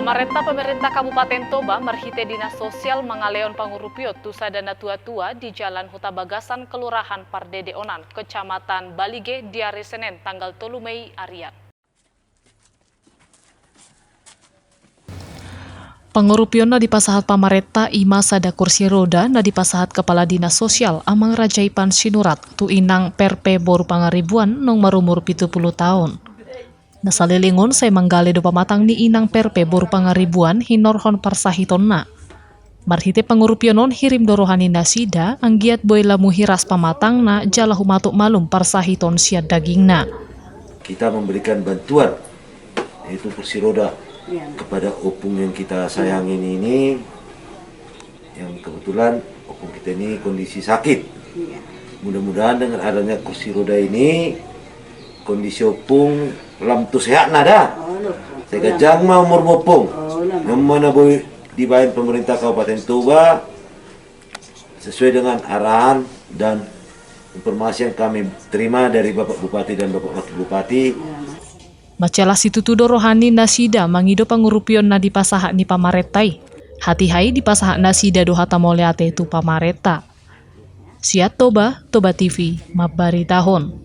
Pamarentah pemerintah Kabupaten Toba merhite dinas sosial mangaleon pangurupiot tusa dana tua-tua di Jalan Huta Bagasan Kelurahan Pardede Onan, Kecamatan Balige di hari Senin tanggal 3 Mei Arian. Pangurupion na dipasahat pamarentah ima sada kursi roda na dipasahat Kepala Dinas Sosial amang Rajaipan Sinurat tu inang perpe boru pangaribuan nong marumur 70 tahun. Nasalilingon say manggale do pamatang ni inang perpe boru pangaribuan hinorhon parsahitonna. Marhite pangurupionon hirim dorohani nasida anggiat boy lamu hiras pamatang na jala humatuk malum parsahiton siat dagingna. Kita memberikan bantuan yaitu kursi roda kepada opung yang kita sayangin ini, yang kebetulan opung kita ini kondisi sakit. Mudah-mudahan dengan adanya kursi roda ini kondisi opung lam tu sehat nada. Saya kajang mau umur opung. Yang mana boleh dibayar pemerintah Kabupaten Toba sesuai dengan arahan dan informasi yang kami terima dari Bapak Bupati dan Bapak Wakil Bupati. Macalah situtu dorohani nasida mangido pangurupion na dipasahak ni pamaretai. Hati-hai dipasahak nasida do hatamoleate tu pamareta. Siat Toba, Toba TV, mabari tahun.